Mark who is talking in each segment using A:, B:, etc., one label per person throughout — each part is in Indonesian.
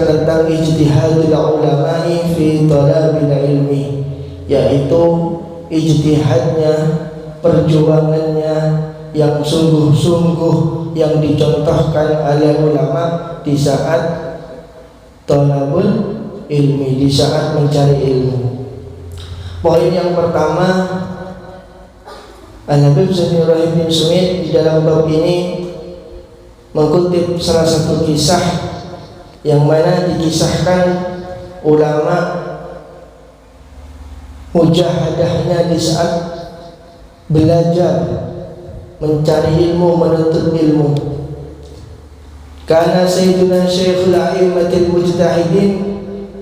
A: tentang ijtihadul ulama'i fi talabil ilmi, yaitu ijtihadnya, perjuangannya yang sungguh-sungguh yang dicontohkan oleh ulama di saat talabul ilmi, di saat mencari ilmu. Poin yang pertama, Al-Habib Zaini Ibrahim bin Sumit di dalam bab ini mengutip salah satu kisah yang mana dikisahkan ulama mujahadahnya di saat belajar mencari ilmu, menuntut ilmu. Karena Sayyidina Syekhul A'immatil Mujtahidin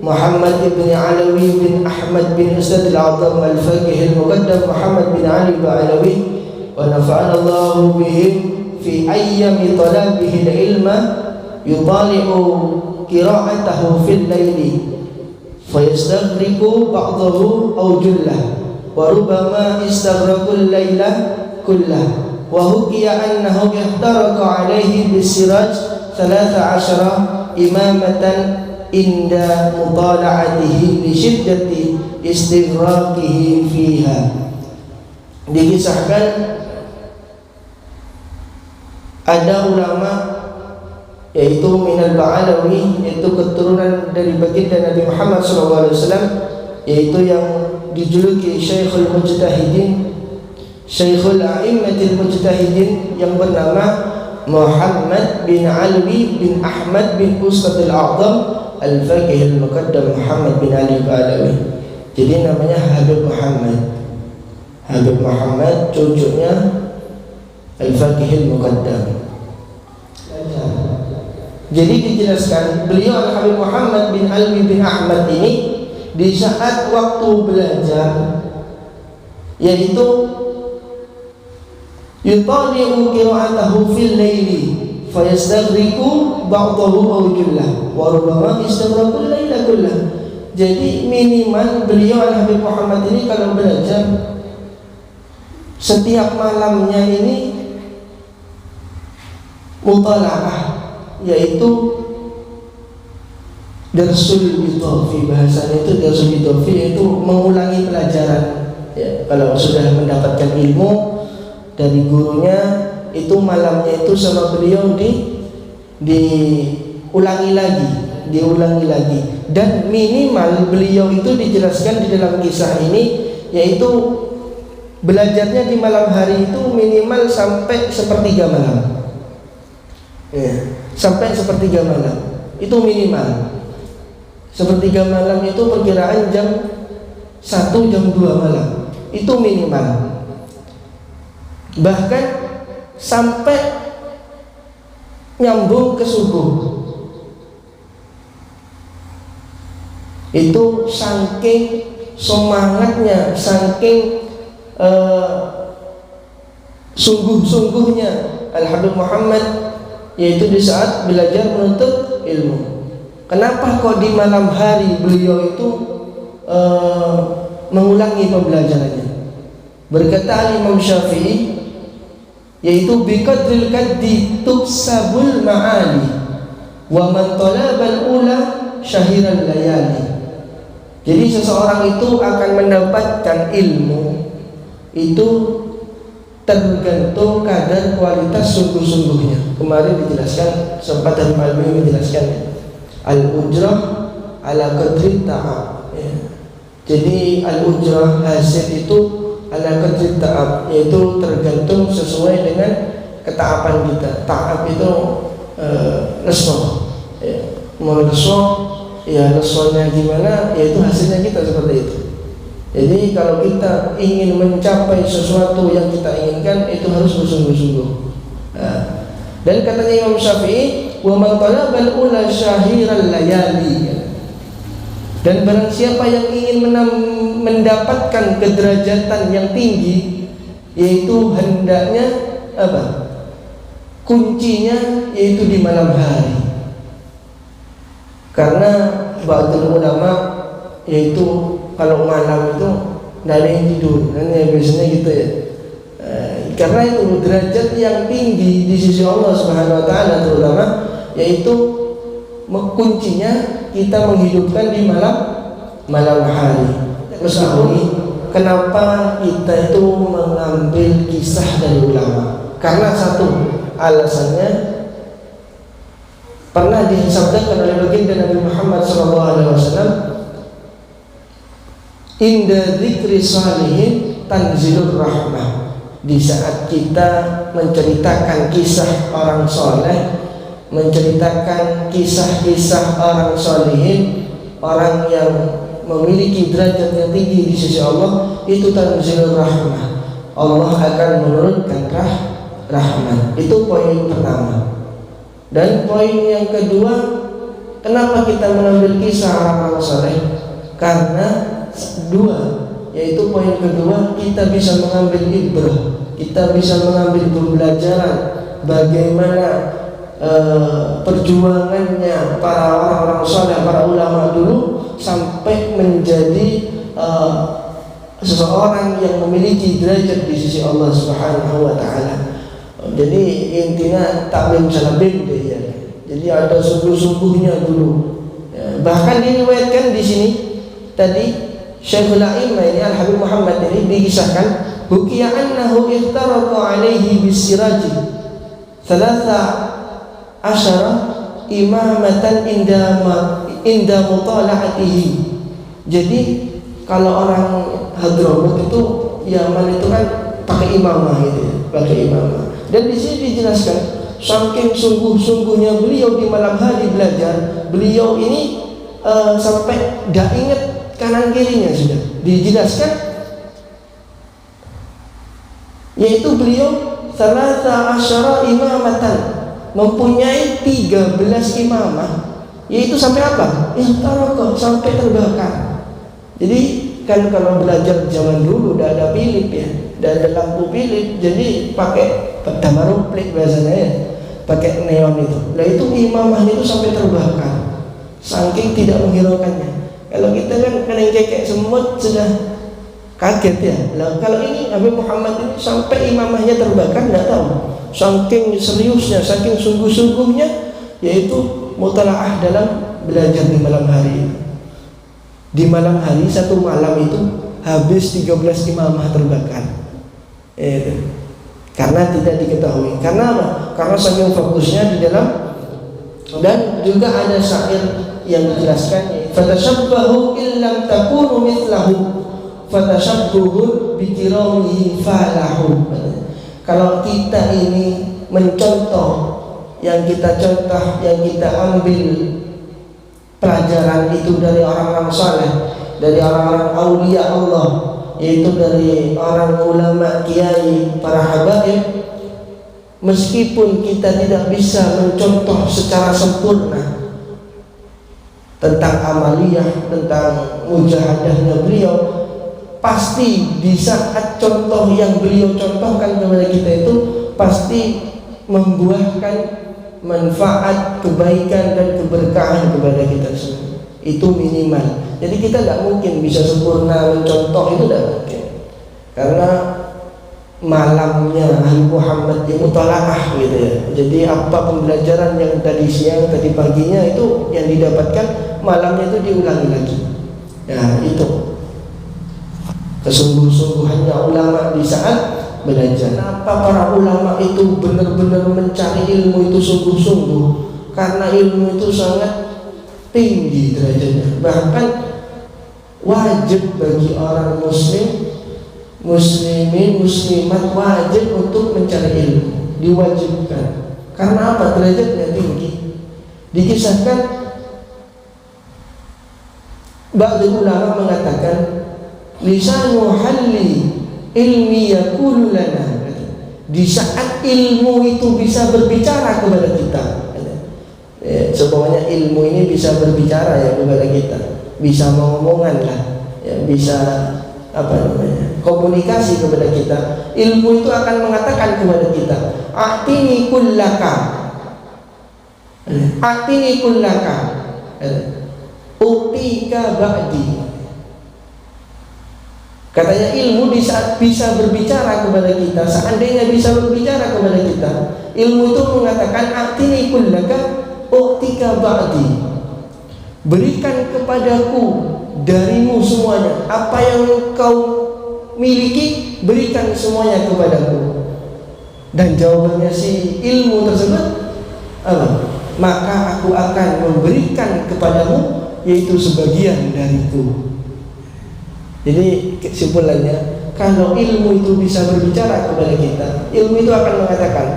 A: Muhammad ibn Alawi bin Ahmad bin Ustad al-Azam al-Faqih al-Muqaddam Muhammad bin Ali Ba'alawi wa nafa'ana Allahu bihim fi ayyami talabihi al-ilma yutali'u qira'atahu fil layli fayastaghriqu ba'dahu aw jullah wa rubama istaghraqa al-layla kullah wa hukiya annahu ihtaraqa alayhi bisiraj 13 imamatan inda mutala'atihi li syiddati istighraqihi fiha. Dikisahkan ada ulama yaitu minal Ba'alawi, yaitu keturunan dari baginda Nabi Muhammad SAW, yaitu yang dijuluki Syekhul Mujtahidin, Syekhul A'immatil Mujtahidin, yang bernama Muhammad bin Alwi bin Ahmad bin Ustad al-Azam al-Faqih al-Muqaddam Muhammad bin Ali Ba'alawi. Jadi namanya Habib Muhammad. Habib Muhammad cucunya al-Faqih al-Muqaddam. Jadi dijelaskan beliau Al-Habib Muhammad bin Alwi bin Ahmad ini di saat waktu belajar, yaitu yutali'u qira'atahu fil laili fayastaghriqu ba'dahu aw jullah wa rubbama istaghraqa al-laila kullah. Jadi minimal beliau Al-Habib Muhammad ini kalau belajar setiap malamnya ini mutala'ah, yaitu darsul idafi, bahasanya itu darsul idafi, yaitu mengulangi pelajaran. Ya, kalau sudah mendapatkan ilmu dari gurunya, itu malamnya itu sama beliau diulangi lagi. Dan minimal beliau itu dijelaskan di dalam kisah ini, yaitu belajarnya di malam hari itu minimal sampai sepertiga malam. Ya, sampai sepertiga malam itu minimal. Sepertiga malam itu perkiraan jam 1, jam 2 malam, itu minimal. Bahkan sampai nyambung ke subuh. Itu saking semangatnya, saking sungguh-sungguhnya Al-Habib Muhammad, yaitu di saat belajar menuntut ilmu. Kenapa kok di malam hari beliau itu mengulangi pembelajarannya? Berkata Imam Syafi'i, yaitu biqadril kaddi tuksabul ma'ali wa man talabal ula syahiral layali. Jadi seseorang itu akan mendapatkan ilmu itu tergantung kadar kualitas sungguh-sungguhnya. Kemarin dijelaskan, sempat Al-Albani menjelaskan al-ujrah ala qadri ta'ab, ya. Jadi al-ujrah, hasil itu ala qadri ta'ab, yaitu tergantung sesuai dengan ketaapan kita. Ta'ab itu lesoh, ya. Mau lesoh, ya lesohnya gimana, yaitu hasilnya kita seperti itu. Jadi kalau kita ingin mencapai sesuatu yang kita inginkan, itu harus bersungguh-sungguh. Nah, dan katanya Imam Syafi'i, wa man talabal ula syahiral layali. Dan barang siapa yang ingin mendapatkan kederajatan yang tinggi, yaitu hendaknya apa? Kuncinya yaitu di malam hari. Karena ba'dul ulama, yaitu kalau malam itu tidak ada yang tidur, hanya biasanya gitu ya. Karena itu derajat yang tinggi di sisi Allah Subhanahu Wa Taala, terutama yaitu kuncinya kita menghidupkan di malam hari. Terus kenapa kita itu mengambil kisah dari ulama? Karena satu alasannya pernah disabdakan oleh baginda Nabi Muhammad SAW, inda dzikri shalihin tanzilur rahmah. Di saat kita menceritakan kisah orang soleh, menceritakan kisah-kisah orang solihin, orang yang memiliki derajat yang tinggi di sisi Allah, itu tanzilur rahmah. Allah akan menurunkan rahmat. Itu poin pertama. Dan poin yang kedua, kenapa kita mengambil kisah orang-orang soleh? Karena dua, yaitu poin kedua, kita bisa mengambil ibrah, kita bisa mengambil pembelajaran bagaimana perjuangannya para orang-orang soleh, para ulama dulu sampai menjadi seseorang yang memiliki derajat di sisi Allah Subhanahu wa taala. Jadi intinya taklim salabim deh ya. Jadi ada sungguh-sungguhnya dulu. Ya, bahkan diriwayatkan di sini tadi Syekhul A'imah ini Al-Habib Muhammad ini dikisahkan bukiya annahu ihtaraqa alaihi bisiraji thalatha asyara imamatan inda mutala'atihi. Jadi kalau orang Hadramut itu Yaman itu kan pakai imamah gitu ya, pakai imamah. Dan di sini dijelaskan saking sungguh-sungguhnya beliau di malam hari belajar, beliau ini sampai tidak ingat kanan kirinya sudah dijelaskan, yaitu beliau salasa asyara imamatan, mempunyai 13 imamah, yaitu sampai apa? Ihtaraqah, sampai terbakar. Jadi kan kalau belajar zaman dulu udah ada pilip ya, udah ada lampu pilip, jadi pakai tamaruplik biasanya ya, pakai neon itu. Nah itu imamahnya itu sampai terbakar, saking tidak menghiraukannya. Kalau kita kan kena kekek semut sudah kaget ya. Nah, kalau ini Nabi Muhammad ini sampai imamahnya terbakar, tidak tahu. Saking seriusnya, saking sungguh-sungguhnya, yaitu mutalaah dalam belajar di malam hari. Di malam hari satu malam itu habis 13 imamah terbakar. Karena tidak diketahui. Karena apa? Karena saking fokusnya di dalam. Dan juga ada syair yang dijelaskan, fatashabbahu illam takunu mithlahu fatashabbuhu bikiramihi falahu. Kalau kita ini mencontoh, yang kita contoh, yang kita ambil pelajaran itu dari orang-orang saleh, dari orang-orang aulia Allah, yaitu dari orang ulama, kiai, para habaib. Meskipun kita tidak bisa mencontoh secara sempurna tentang amaliyah, tentang mujahadahnya beliau, pasti di saat contoh yang beliau contohkan kepada kita itu pasti membuahkan manfaat, kebaikan dan keberkahan kepada kita semua. Itu minimal. Jadi kita tidak mungkin bisa sempurna mencontoh, itu tidak mungkin. Karena malamnya Nabi Muhammad yang mutalaah gitu ya. Jadi apa pembelajaran yang tadi siang, tadi paginya itu yang didapatkan malamnya itu diulangi lagi. Ya itu kesungguh-sungguhannya ulama di saat belajar. Kenapa para ulama itu benar-benar mencari ilmu itu sungguh-sungguh? Karena ilmu itu sangat tinggi derajatnya. Bahkan wajib bagi orang muslimin, muslimat wajib untuk mencari ilmu, diwajibkan. Karena apa? Derajatnya tinggi. Dikisahkan ba'du ulama mengatakan lisanu halli ilmi yaqulu lana. Di saat ilmu itu bisa berbicara kepada kita, semuanya ilmu ini bisa berbicara ya kepada kita, bisa mengomongan lah ya, bisa apa namanya, komunikasi kepada kita. Ilmu itu akan mengatakan kepada kita, atini kullaka, atini kullaka, utika ba'di. Katanya ilmu di saat bisa berbicara kepada kita, seandainya bisa berbicara kepada kita, ilmu itu mengatakan atini kullaka, u'tika ba'di, berikan kepadaku darimu semuanya, apa yang kau miliki berikan semuanya kepadaku. Dan jawabannya si ilmu tersebut apa? Maka aku akan memberikan kepadamu yaitu sebagian dariku. Jadi kesimpulannya, kalau ilmu itu bisa berbicara kepada kita, ilmu itu akan mengatakan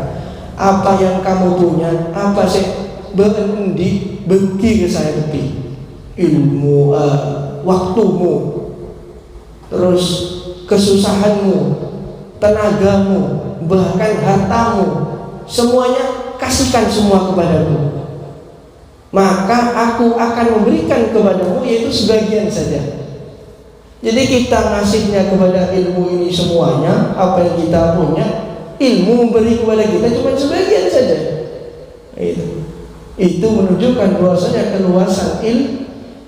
A: apa yang kamu punya, apa sih berendi bagi ke saya lebih ilmu, waktumu, terus kesusahanmu, tenagamu, bahkan hartamu, semuanya kasihkan semua kepadaku. Maka aku akan memberikan kepadamu yaitu sebagian saja. Jadi kita ngasihnya kepada ilmu ini semuanya, apa yang kita punya, ilmu memberi kepada kita cuma sebagian saja. Itu menunjukkan bahwasanya keluasan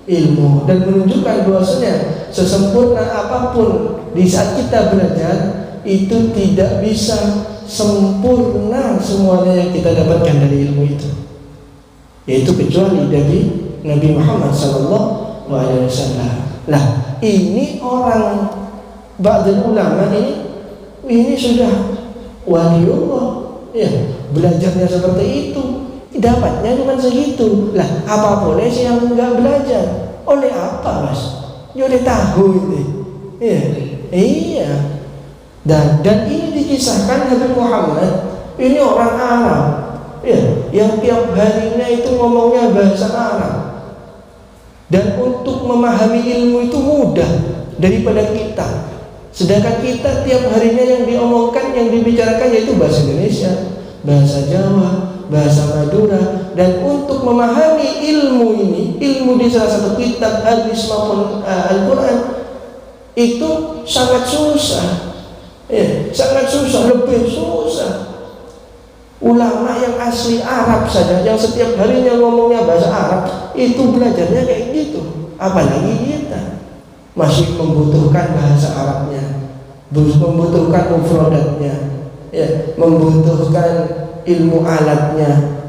A: ilmu, dan menunjukkan bahwasanya sesempurna apapun di saat kita belajar itu tidak bisa sempurna semuanya yang kita dapatkan dari ilmu itu, yaitu kecuali dari Nabi Muhammad SAW. Nah, ini orang ba'dul ulama ini sudah waliullah, ya, belajarnya seperti itu, dapatnya cuma segitu. Lah, apa boleh sih yang enggak belajar? Oleh apa, Mas? Ya oleh tahu ini. Iya. Dan ini dikisahkan Nabi Muhammad, ini orang Arab, ya, yang tiap harinya itu ngomongnya bahasa Arab. Dan untuk memahami ilmu itu mudah daripada kita. Sedangkan kita tiap harinya yang diomongkan, yang dibicarakan yaitu bahasa Indonesia, bahasa Jawa, bahasa Madura. Dan untuk memahami ilmu ini, ilmu di salah satu kitab hadis maupun Al-Quran, itu sangat susah. Ya, sangat susah, lebih susah. Ulama yang asli Arab saja, yang setiap harinya ngomongnya bahasa Arab, itu belajarnya kayak gitu. Apalagi kita masih membutuhkan bahasa Arabnya, membutuhkan mufradatnya, ya, membutuhkan ilmu alatnya,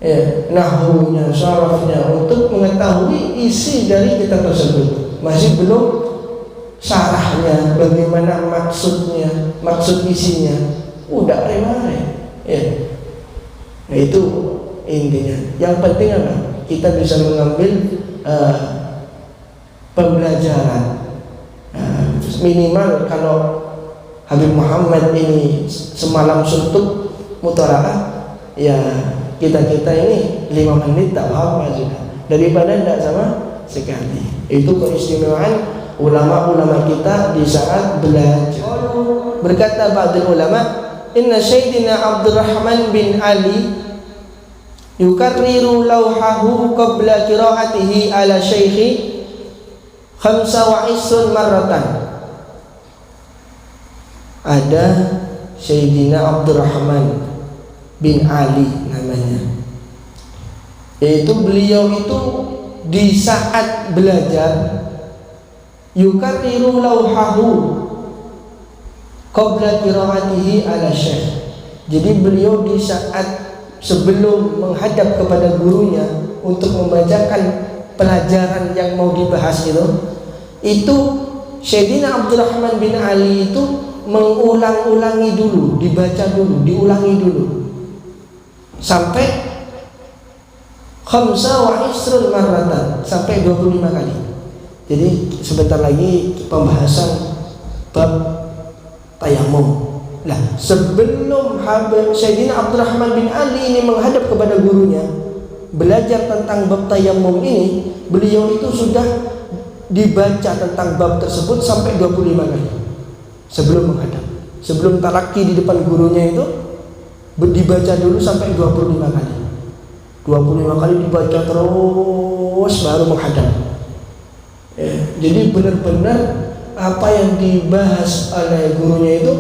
A: ya, nahwunya, syarafnya, untuk mengetahui isi dari kitab tersebut. Masih belum syarahnya, bagaimana maksudnya, maksud isinya, udah remare. Ya. Nah, itu intinya. Yang penting apa? Kita bisa mengambil pembelajaran. Minimal kalau Habib Muhammad ini semalam suntuk mutalaah, ya kita ini 5 menit tak apa juga, daripada tidak sama sekali. Itu keistimewaan ulama-ulama kita di saat belajar. Berkata ba'dul ulama, inna Sayyidina Abdurrahman bin Ali yukarriru lawhahu qabla qiraatihi ala syaikhi 25 marratan. Ada Sayyidina Abdurrahman bin Ali namanya, yaitu beliau itu di saat belajar yukarriru lawhahu qabla qiraatihi ala syekh. Jadi beliau di saat sebelum menghadap kepada gurunya untuk membacakan pelajaran yang mau dibahas itu Sayyidina Abdurrahman bin Ali itu mengulang-ulangi dulu, dibaca dulu, diulangi dulu sampai 25 marratan, sampai 25 kali. Jadi sebentar lagi pembahasan bab tayamum. Nah, sebelum Sayyidina Abdurrahman bin Ali ini menghadap kepada gurunya belajar tentang bab tayamum ini, beliau itu sudah dibaca tentang bab tersebut sampai 25 kali sebelum menghadap. Sebelum talaki di depan gurunya itu dibaca dulu sampai 25 kali. 25 kali dibaca terus baru menghadap. Jadi benar-benar apa yang dibahas oleh gurunya itu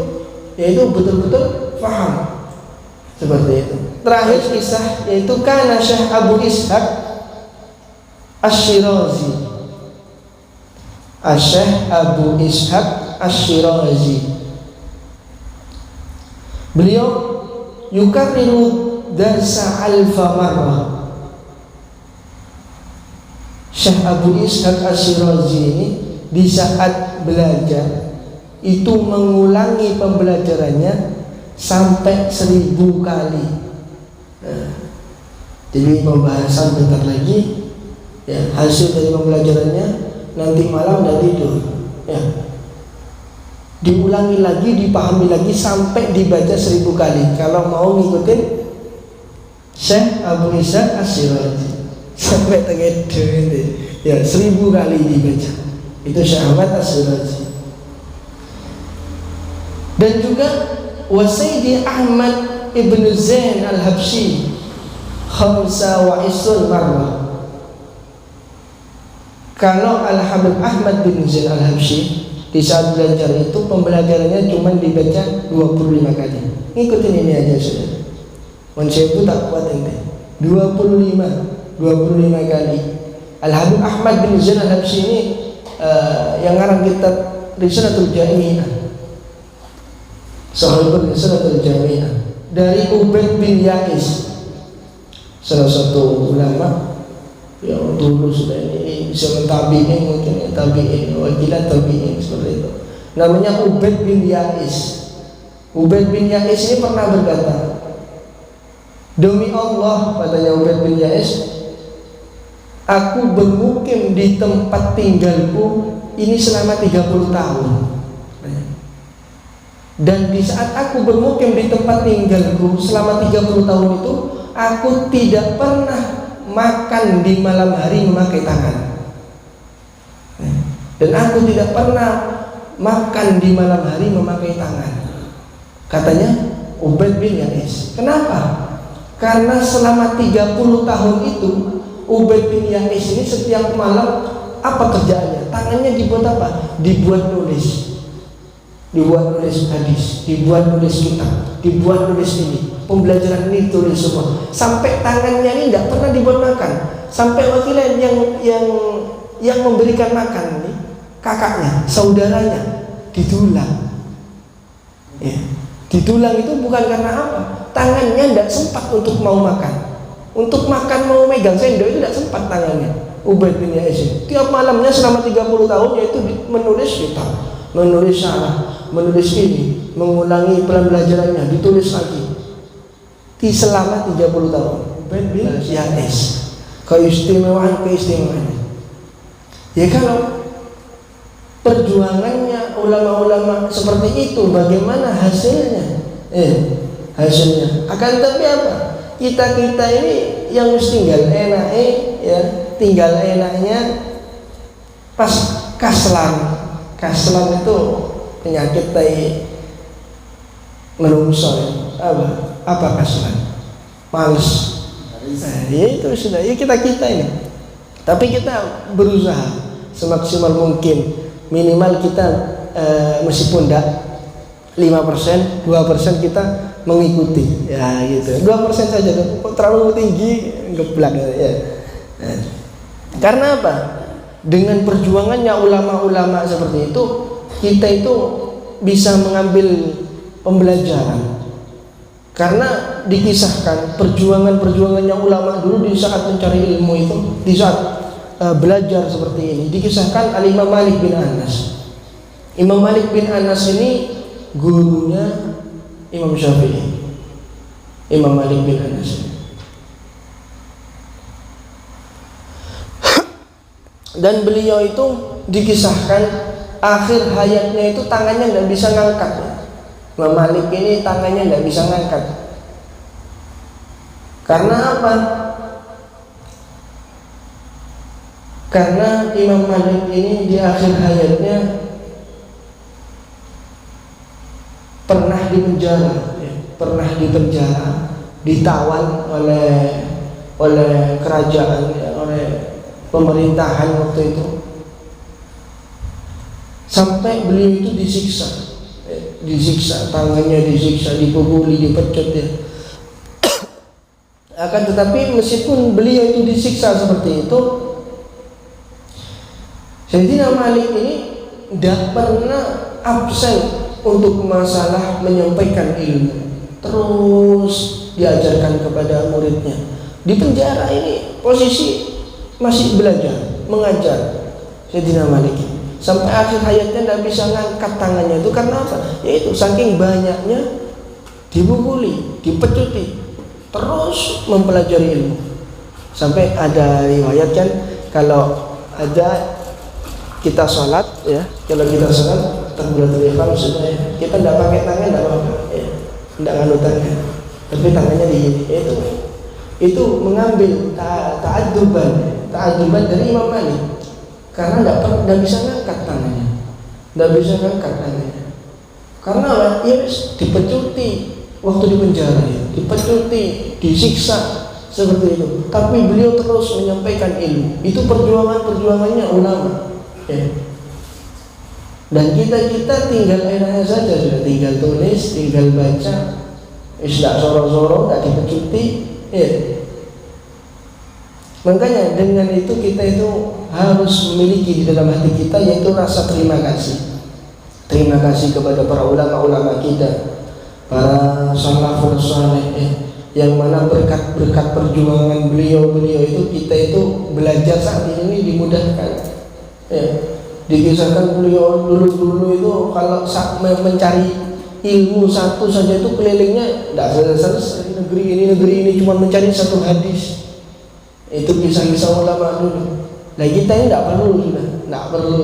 A: yaitu betul-betul faham, seperti itu. Terakhir kisah yaitu kana Syekh Abu Ishaq Asy-Syirazi. Syekh Abu Ishaq Asy-Syirazi, beliau yukarriru darsa alfa marrah, Syekh Abu Ishaq Ash-Shirazi ini di saat belajar itu mengulangi pembelajarannya sampai 1000 kali. Nah, jadi pembahasan bentar lagi ya, hasil dari pembelajarannya nanti malam dan tidur ya, diulangi lagi, dipahami lagi sampai dibaca 1000 kali kalau mau ngikutin Syekh Abu Ishaq Ash-Shirazi sampai tegedo ini ya, 1000 kali dibaca. Itu Syekh Ahmad Ash-Shirazi. Dan juga Wasaidi Ahmad Ibn Zain Al-Habsyi khamsa wa isun marrah. Kalau Al-Habib Ahmad bin Zain Al-Habsyi di saat belajar itu pembelajarannya cuma dibaca 25 kali. Ngikutin ini aja sudah. Manusia itu tak kuat ente. 25 kali. Al-Habib Ahmad bin Zain Al-Habsyi ini yang ngarang kitab Risalatul Jami'ah. Sahibul Risalatul Jami'ah dari Ubaid bin Ya'is, salah satu ulama yang dulu sudah ini bisa tabi'in, mungkin tabi'in, wakilan tabi'in seperti itu. Namanya Ubaid bin Ya'is. Ubaid bin Ya'is ini pernah berkata, demi Allah, katanya Ubaid bin Ya'is, aku bermukim di tempat tinggalku ini selama 30 tahun. Dan di saat aku bermukim di tempat tinggalku selama 30 tahun itu, aku tidak pernah makan di malam hari memakai tangan. Dan aku tidak pernah makan di malam hari memakai tangan. Katanya Ubaid bin Ya'is. Kenapa? Karena selama 30 tahun itu Ubaid bin Ya'is ini setiap malam apa kerjaannya? Tangannya dibuat apa? Dibuat nulis. Dibuat nulis hadis, dibuat nulis kitab, dibuat nulis ini, pembelajaran ini tulis semua. Sampai tangannya ini tidak pernah dibuat makan. Sampai wakilan yang memberikan makan ini kakaknya, saudaranya ditulang. Ya. Ditulang itu bukan karena apa? Tangannya tidak sempat untuk mau makan. Untuk makan mau megang sendok itu tidak sempat tangannya. Ubaid bin Ya'is tiap malamnya selama 30 tahun yaitu menulis kitab, menulis syarah, menulis ini, mengulangi pembelajarannya, ditulis lagi. Di selama 30 tahun. Ubaid bin Ya'is. Keistimewaan. Ya kalau perjuangannya ulama-ulama seperti itu, bagaimana hasilnya? Hasilnya. Akan tetapi apa? Kita ini yang mesti tinggal enak, ya, tinggal enaknya pas kaslan. Kaslan itu penyakit tai menungso ya. Apa kaslan? Males. Ya itu sudah. Ya kita ini. Tapi kita berusaha semaksimal mungkin. Minimal kita meskipun tidak 5%, 2% kita mengikuti. Ya gitu. 2% saja. Terlalu tinggi geblak ya. Karena apa? Dengan perjuangannya ulama-ulama seperti itu, kita itu bisa mengambil pembelajaran. Karena dikisahkan perjuangannya ulama dulu di saat mencari ilmu itu, di saat belajar seperti ini, dikisahkan Al-Imam Malik bin Anas. Imam Malik bin Anas ini gurunya Imam Syafi'i. Imam Malik bin Anas. Dan beliau itu dikisahkan akhir hayatnya itu tangannya tidak bisa ngangkat. Imam Malik ini tangannya tidak bisa ngangkat. Karena apa? Karena Imam Malik ini di akhir hayatnya pernah dipenjara, ditawan oleh kerajaan, oleh pemerintahan waktu itu, sampai beliau itu disiksa, tangannya disiksa, dipukuli, dipecut ya. Akan tetapi meskipun beliau itu disiksa seperti itu, Sayyidina Malik ini tidak pernah absen untuk masalah menyampaikan ilmu. Terus diajarkan kepada muridnya. Di penjara ini posisi masih belajar, mengajar Sayyidina Malik. Sampai akhir hayatnya tidak bisa ngangkat tangannya itu karena apa? Yaitu saking banyaknya dibukuli, dipecuti, terus mempelajari ilmu. Sampai ada riwayat kan, kalau ada kita sholat ya, kalau kita sholat takbiratul ihram sudah ya, kita tidak pakai tangan tidak apa-apa ya, tidak nganu tangan, tapi tangannya di itu mengambil ta'adzuban dari Imam Malik karena tidak bisa ngangkat tangannya, karena ya dipecuti waktu di penjara ya, dipecuti, disiksa seperti itu, tapi beliau terus menyampaikan ilmu. Itu perjuangannya ulama ya. Dan kita tinggal enaknya saja, sudah tinggal tulis, tinggal baca, tidak soro-soro, tidak dipecuti ya. Makanya dengan itu kita itu harus memiliki di dalam hati kita yaitu rasa terima kasih. Terima kasih kepada para ulama-ulama kita, para salafus saleh yang mana berkat perjuangan beliau itu kita itu belajar saat ini dimudahkan ya. Dikisahkan beliau dulu itu kalau mencari ilmu satu saja itu kelilingnya tidak selesai negeri ini cuma mencari satu hadis. Itu kisah-kisah ulama dulu. Nah kita ini tidak perlu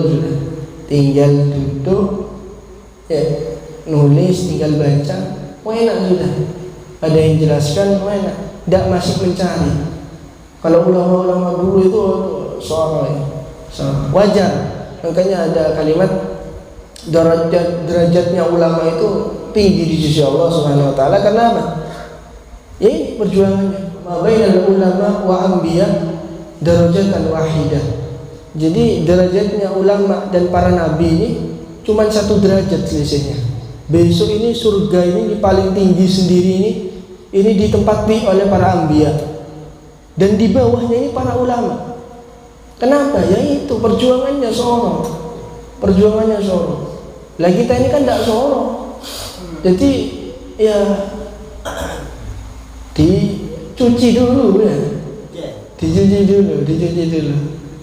A: sudah, tinggal duduk ya, nulis, tinggal baca, enak sudah. Ada yang jelaskan, enak. Tidak masih mencari. Kalau ulama-ulama dulu itu wajar. Makanya ada kalimat derajatnya ulama itu tinggi di sisi Allah Subhanahu wa taala karena apa? Ya ini perjuangannya. Ma bainal ulama wa anbiya darajatan wahidah. Jadi derajatnya ulama dan para nabi ini cuma satu derajat selisihnya. Besok ini surga ini paling tinggi sendiri ini ditempati oleh para anbiya. Dan di bawahnya ini para ulama. Kenapa? Ya itu perjuangannya sorong. Lah kita ini kan tidak sorong. Jadi ya dicuci dulu ya. Dicuci dulu.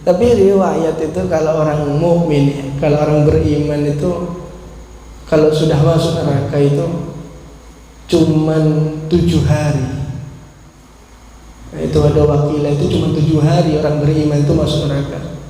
A: Tapi riwayat itu kalau orang mukmin, kalau orang beriman itu kalau sudah masuk neraka itu cuman 7 hari. Itu ada wakilah itu cuma 7 hari orang beriman itu masuk neraka.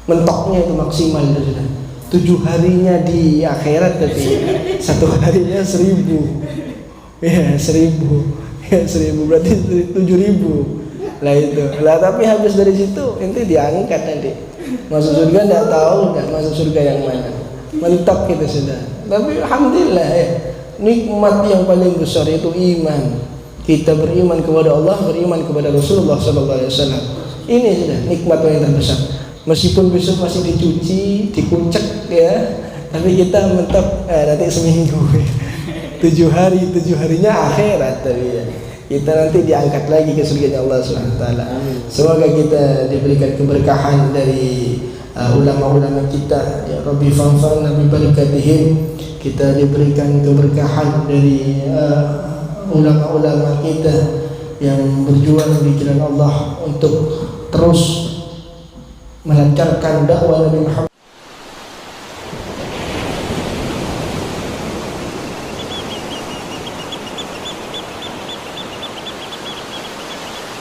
A: Mentoknya itu maksimal itu sudah. 7 harinya di akhirat tapi 1 harinya 1000. Ya 1000. Ya 1000 berarti 7000. Lah itu. Lah tapi habis dari situ ente diangkat nanti. Masuk surga enggak tahu enggak masuk surga yang mana. Mentok kita sudah. Tapi alhamdulillah ya. Nikmat yang paling besar itu iman. Kita beriman kepada Allah, beriman kepada Rasulullah SAW. Ini sudah nikmat yang terbesar. Meskipun besok masih dicuci, dikucek ya, tapi kita mentok nanti seminggu. 7 harinya akhirat tapi ya. Kita nanti diangkat lagi ke surga Allah SWT. Semoga kita diberikan keberkahan dari ulama-ulama kita. Ya Rabbi fanfa'na bi barakatihim. Kita diberikan keberkahan dari ulama-ulama kita yang berjuang di jalan Allah untuk terus melancarkan dakwah Nabi Muhammad.